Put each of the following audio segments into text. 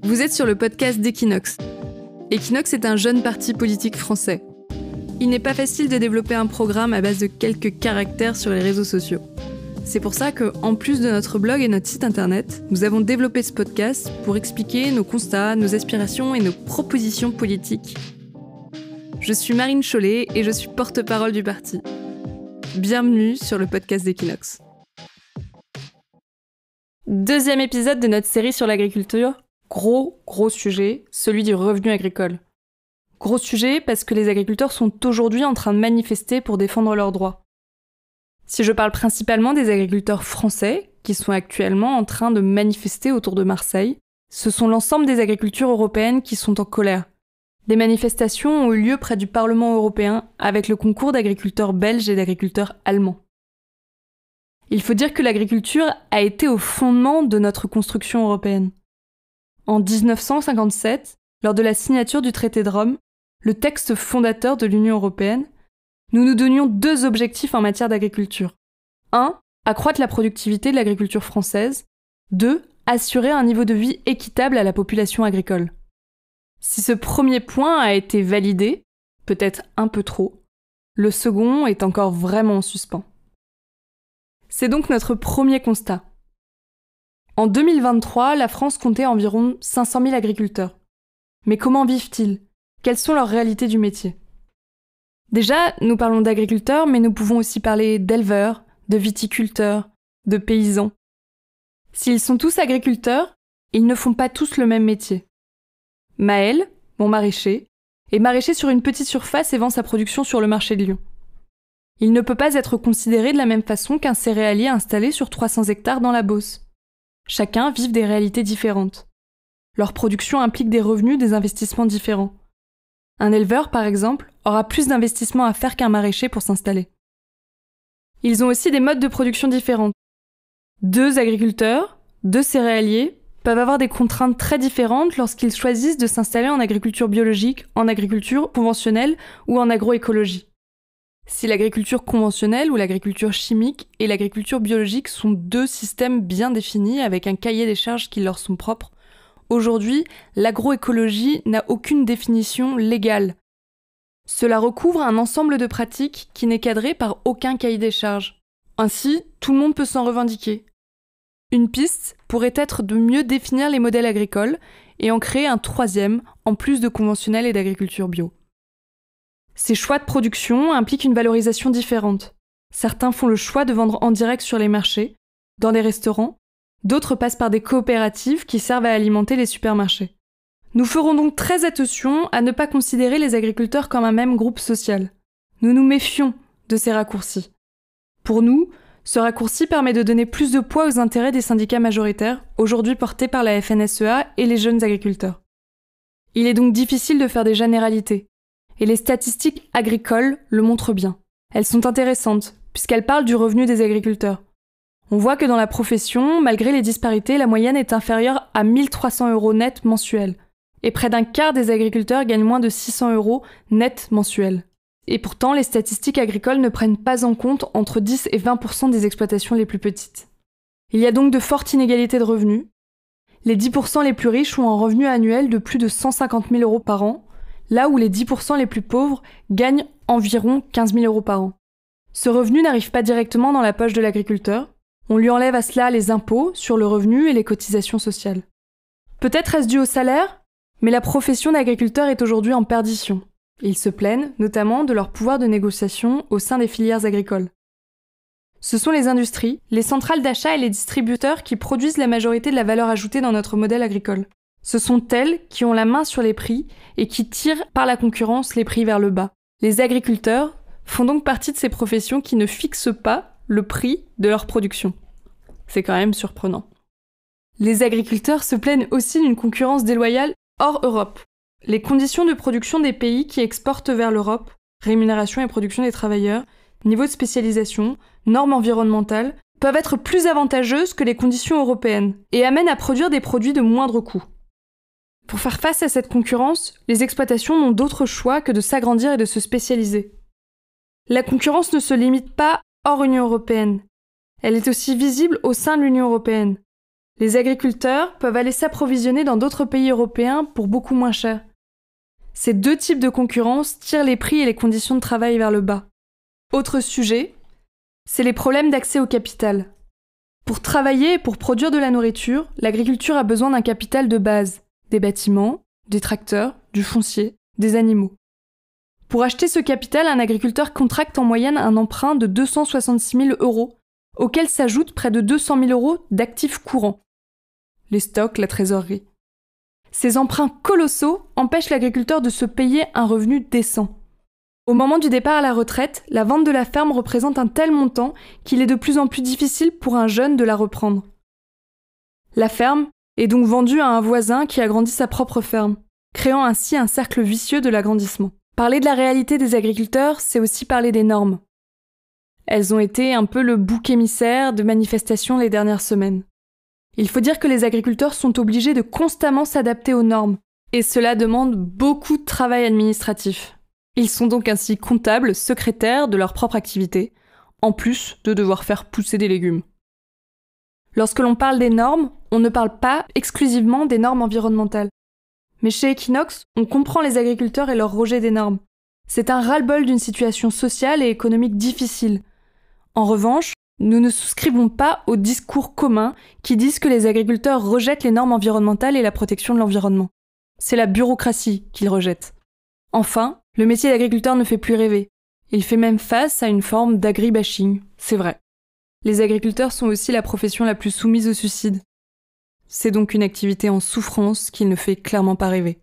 Vous êtes sur le podcast d'Equinox. Equinox est un jeune parti politique français. Il n'est pas facile de développer un programme à base de quelques caractères sur les réseaux sociaux. C'est pour ça que, en plus de notre blog et notre site internet, nous avons développé ce podcast pour expliquer nos constats, nos aspirations et nos propositions politiques. Je suis Marine Chollet et je suis porte-parole du parti. Bienvenue sur le podcast d'Equinox. Deuxième épisode de notre série sur l'agriculture. Gros sujet, celui du revenu agricole. Gros sujet parce que les agriculteurs sont aujourd'hui en train de manifester pour défendre leurs droits. Si je parle principalement des agriculteurs français, qui sont actuellement en train de manifester autour de Marseille, ce sont l'ensemble des agricultures européennes qui sont en colère. Des manifestations ont eu lieu près du Parlement européen avec le concours d'agriculteurs belges et d'agriculteurs allemands. Il faut dire que l'agriculture a été au fondement de notre construction européenne. En 1957, lors de la signature du traité de Rome, le texte fondateur de l'Union européenne, nous nous donnions deux objectifs en matière d'agriculture. 1. Accroître la productivité de l'agriculture française. 2. Assurer un niveau de vie équitable à la population agricole. Si ce premier point a été validé, peut-être un peu trop, le second est encore vraiment en suspens. C'est donc notre premier constat. En 2023, la France comptait environ 500 000 agriculteurs. Mais comment vivent-ils ? Quelles sont leurs réalités du métier ? Déjà, nous parlons d'agriculteurs, mais nous pouvons aussi parler d'éleveurs, de viticulteurs, de paysans. S'ils sont tous agriculteurs, ils ne font pas tous le même métier. Maël, mon maraîcher, est maraîcher sur une petite surface et vend sa production sur le marché de Lyon. Il ne peut pas être considéré de la même façon qu'un céréalier installé sur 300 hectares dans la Beauce. Chacun vit des réalités différentes. Leur production implique des revenus, des investissements différents. Un éleveur, par exemple, aura plus d'investissements à faire qu'un maraîcher pour s'installer. Ils ont aussi des modes de production différents. Deux agriculteurs, deux céréaliers, peuvent avoir des contraintes très différentes lorsqu'ils choisissent de s'installer en agriculture biologique, en agriculture conventionnelle ou en agroécologie. Si l'agriculture conventionnelle ou l'agriculture chimique et l'agriculture biologique sont deux systèmes bien définis avec un cahier des charges qui leur sont propres, aujourd'hui, l'agroécologie n'a aucune définition légale. Cela recouvre un ensemble de pratiques qui n'est cadré par aucun cahier des charges. Ainsi, tout le monde peut s'en revendiquer. Une piste pourrait être de mieux définir les modèles agricoles et en créer un troisième, en plus de conventionnel et d'agriculture bio. Ces choix de production impliquent une valorisation différente. Certains font le choix de vendre en direct sur les marchés, dans des restaurants, d'autres passent par des coopératives qui servent à alimenter les supermarchés. Nous ferons donc très attention à ne pas considérer les agriculteurs comme un même groupe social. Nous nous méfions de ces raccourcis. Pour nous, ce raccourci permet de donner plus de poids aux intérêts des syndicats majoritaires, aujourd'hui portés par la FNSEA et les jeunes agriculteurs. Il est donc difficile de faire des généralités. Et les statistiques agricoles le montrent bien. Elles sont intéressantes, puisqu'elles parlent du revenu des agriculteurs. On voit que dans la profession, malgré les disparités, la moyenne est inférieure à 1 300 € net mensuels. Et près d'un quart des agriculteurs gagnent moins de 600 € net mensuels. Et pourtant, les statistiques agricoles ne prennent pas en compte entre 10 et 20% des exploitations les plus petites. Il y a donc de fortes inégalités de revenus. Les 10% les plus riches ont un revenu annuel de plus de 150 000 € par an, là où les 10% les plus pauvres gagnent environ 15 000 € par an. Ce revenu n'arrive pas directement dans la poche de l'agriculteur, on lui enlève à cela les impôts sur le revenu et les cotisations sociales. Peut-être est-ce dû au salaire, mais la profession d'agriculteur est aujourd'hui en perdition. Ils se plaignent notamment de leur pouvoir de négociation au sein des filières agricoles. Ce sont les industries, les centrales d'achat et les distributeurs qui produisent la majorité de la valeur ajoutée dans notre modèle agricole. Ce sont elles qui ont la main sur les prix et qui tirent par la concurrence les prix vers le bas. Les agriculteurs font donc partie de ces professions qui ne fixent pas le prix de leur production. C'est quand même surprenant. Les agriculteurs se plaignent aussi d'une concurrence déloyale hors Europe. Les conditions de production des pays qui exportent vers l'Europe, rémunération et production des travailleurs, niveau de spécialisation, normes environnementales, peuvent être plus avantageuses que les conditions européennes et amènent à produire des produits de moindre coût. Pour faire face à cette concurrence, les exploitations n'ont d'autre choix que de s'agrandir et de se spécialiser. La concurrence ne se limite pas hors Union européenne. Elle est aussi visible au sein de l'Union européenne. Les agriculteurs peuvent aller s'approvisionner dans d'autres pays européens pour beaucoup moins cher. Ces deux types de concurrence tirent les prix et les conditions de travail vers le bas. Autre sujet, c'est les problèmes d'accès au capital. Pour travailler et pour produire de la nourriture, l'agriculture a besoin d'un capital de base, des bâtiments, des tracteurs, du foncier, des animaux. Pour acheter ce capital, un agriculteur contracte en moyenne un emprunt de 266 000 €, auquel s'ajoutent près de 200 000 € d'actifs courants. Les stocks, la trésorerie. Ces emprunts colossaux empêchent l'agriculteur de se payer un revenu décent. Au moment du départ à la retraite, la vente de la ferme représente un tel montant qu'il est de plus en plus difficile pour un jeune de la reprendre. La ferme est donc vendue à un voisin qui agrandit sa propre ferme, créant ainsi un cercle vicieux de l'agrandissement. Parler de la réalité des agriculteurs, c'est aussi parler des normes. Elles ont été un peu le bouc émissaire de manifestations les dernières semaines. Il faut dire que les agriculteurs sont obligés de constamment s'adapter aux normes, et cela demande beaucoup de travail administratif. Ils sont donc ainsi comptables, secrétaires de leur propre activité, en plus de devoir faire pousser des légumes. Lorsque l'on parle des normes, on ne parle pas exclusivement des normes environnementales. Mais chez Equinox, on comprend les agriculteurs et leur rejet des normes. C'est un ras-le-bol d'une situation sociale et économique difficile. En revanche, nous ne souscrivons pas au discours commun qui disent que les agriculteurs rejettent les normes environnementales et la protection de l'environnement. C'est la bureaucratie qu'ils rejettent. Enfin, le métier d'agriculteur ne fait plus rêver. Il fait même face à une forme d'agribashing, c'est vrai. Les agriculteurs sont aussi la profession la plus soumise au suicide. C'est donc une activité en souffrance qui ne fait clairement pas rêver.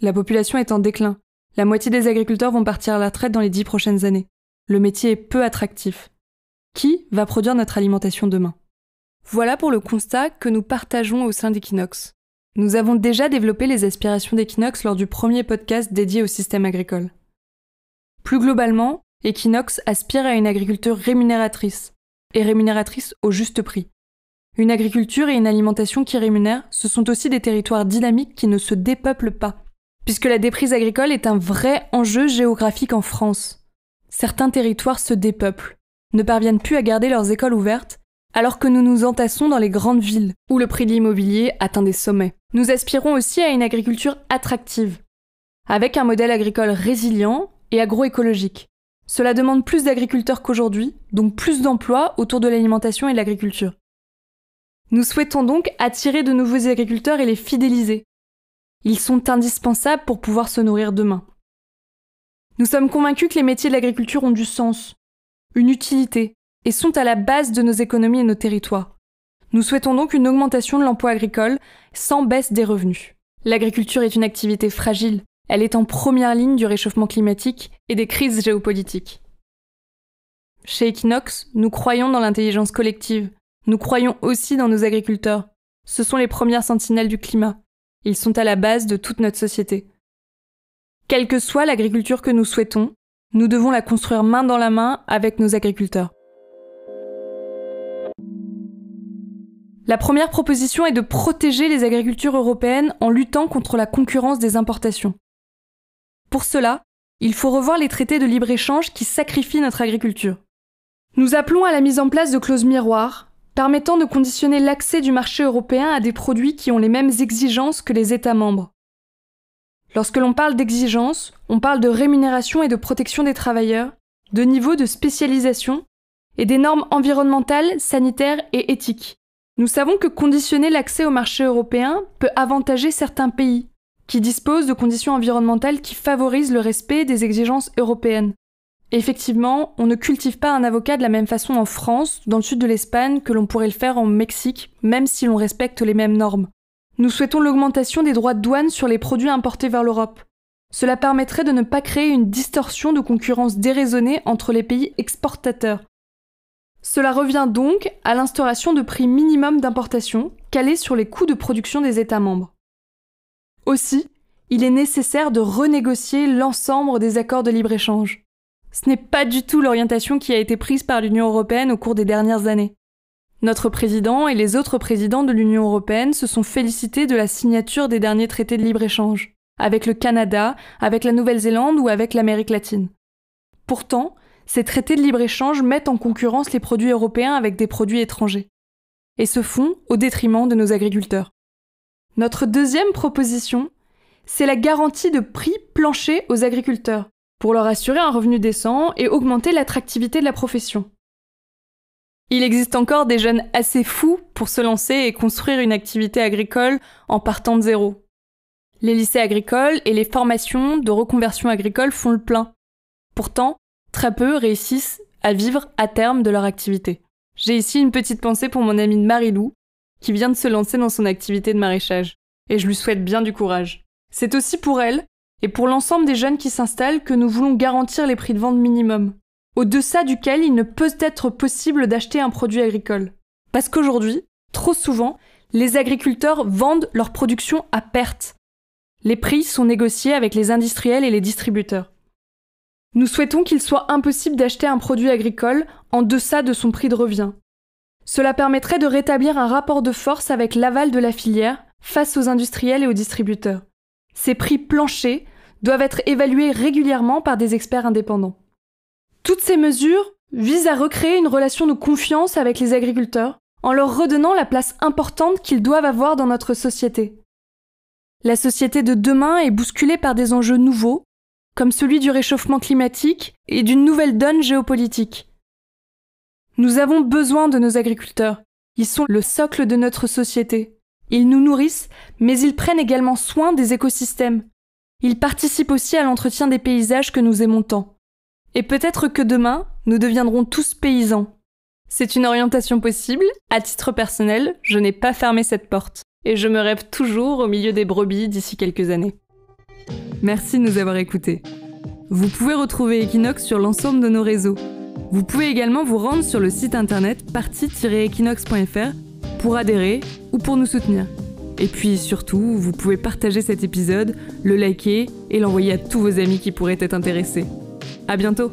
La population est en déclin. La moitié des agriculteurs vont partir à la retraite dans les 10 prochaines années. Le métier est peu attractif. Qui va produire notre alimentation demain ? Voilà pour le constat que nous partageons au sein d'Equinox. Nous avons déjà développé les aspirations d'Equinox lors du premier podcast dédié au système agricole. Plus globalement, Equinox aspire à une agriculture rémunératrice, et rémunératrice au juste prix. Une agriculture et une alimentation qui rémunèrent, ce sont aussi des territoires dynamiques qui ne se dépeuplent pas, puisque la déprise agricole est un vrai enjeu géographique en France. Certains territoires se dépeuplent, ne parviennent plus à garder leurs écoles ouvertes, alors que nous nous entassons dans les grandes villes, où le prix de l'immobilier atteint des sommets. Nous aspirons aussi à une agriculture attractive, avec un modèle agricole résilient et agroécologique. Cela demande plus d'agriculteurs qu'aujourd'hui, donc plus d'emplois autour de l'alimentation et de l'agriculture. Nous souhaitons donc attirer de nouveaux agriculteurs et les fidéliser. Ils sont indispensables pour pouvoir se nourrir demain. Nous sommes convaincus que les métiers de l'agriculture ont du sens, une utilité, et sont à la base de nos économies et nos territoires. Nous souhaitons donc une augmentation de l'emploi agricole sans baisse des revenus. L'agriculture est une activité fragile. Elle est en première ligne du réchauffement climatique et des crises géopolitiques. Chez Equinox, nous croyons dans l'intelligence collective. Nous croyons aussi dans nos agriculteurs. Ce sont les premières sentinelles du climat. Ils sont à la base de toute notre société. Quelle que soit l'agriculture que nous souhaitons, nous devons la construire main dans la main avec nos agriculteurs. La première proposition est de protéger les agricultures européennes en luttant contre la concurrence des importations. Pour cela, il faut revoir les traités de libre-échange qui sacrifient notre agriculture. Nous appelons à la mise en place de clauses miroirs, permettant de conditionner l'accès du marché européen à des produits qui ont les mêmes exigences que les États membres. Lorsque l'on parle d'exigences, on parle de rémunération et de protection des travailleurs, de niveau de spécialisation et des normes environnementales, sanitaires et éthiques. Nous savons que conditionner l'accès au marché européen peut avantager certains pays qui disposent de conditions environnementales qui favorisent le respect des exigences européennes. Effectivement, on ne cultive pas un avocat de la même façon en France, dans le sud de l'Espagne, que l'on pourrait le faire en Mexique, même si l'on respecte les mêmes normes. Nous souhaitons l'augmentation des droits de douane sur les produits importés vers l'Europe. Cela permettrait de ne pas créer une distorsion de concurrence déraisonnée entre les pays exportateurs. Cela revient donc à l'instauration de prix minimum d'importation calés sur les coûts de production des États membres. Aussi, il est nécessaire de renégocier l'ensemble des accords de libre-échange. Ce n'est pas du tout l'orientation qui a été prise par l'Union européenne au cours des dernières années. Notre président et les autres présidents de l'Union européenne se sont félicités de la signature des derniers traités de libre-échange, avec le Canada, avec la Nouvelle-Zélande ou avec l'Amérique latine. Pourtant, ces traités de libre-échange mettent en concurrence les produits européens avec des produits étrangers. et se font au détriment de nos agriculteurs. Notre deuxième proposition, c'est la garantie de prix plancher aux agriculteurs, pour leur assurer un revenu décent et augmenter l'attractivité de la profession. Il existe encore des jeunes assez fous pour se lancer et construire une activité agricole en partant de zéro. Les lycées agricoles et les formations de reconversion agricole font le plein. Pourtant, très peu réussissent à vivre à terme de leur activité. J'ai ici une petite pensée pour mon amie Marie-Lou, qui vient de se lancer dans son activité de maraîchage, et je lui souhaite bien du courage. C'est aussi pour elle, et pour l'ensemble des jeunes qui s'installent, que nous voulons garantir les prix de vente minimum, au-deçà duquel il ne peut être possible d'acheter un produit agricole. Parce qu'aujourd'hui, trop souvent, les agriculteurs vendent leur production à perte. Les prix sont négociés avec les industriels et les distributeurs. Nous souhaitons qu'il soit impossible d'acheter un produit agricole en deçà de son prix de revient. Cela permettrait de rétablir un rapport de force avec l'aval de la filière face aux industriels et aux distributeurs. Ces prix planchers doivent être évalués régulièrement par des experts indépendants. Toutes ces mesures visent à recréer une relation de confiance avec les agriculteurs en leur redonnant la place importante qu'ils doivent avoir dans notre société. La société de demain est bousculée par des enjeux nouveaux, comme celui du réchauffement climatique et d'une nouvelle donne géopolitique. Nous avons besoin de nos agriculteurs. Ils sont le socle de notre société. Ils nous nourrissent, mais ils prennent également soin des écosystèmes. Ils participent aussi à l'entretien des paysages que nous aimons tant. Et peut-être que demain, nous deviendrons tous paysans. C'est une orientation possible. À titre personnel, je n'ai pas fermé cette porte. Et je me rêve toujours au milieu des brebis d'ici quelques années. Merci de nous avoir écoutés. Vous pouvez retrouver Equinox sur l'ensemble de nos réseaux. Vous pouvez également vous rendre sur le site internet partie-equinox.fr pour adhérer ou pour nous soutenir. Et puis surtout, vous pouvez partager cet épisode, le liker et l'envoyer à tous vos amis qui pourraient être intéressés. À bientôt!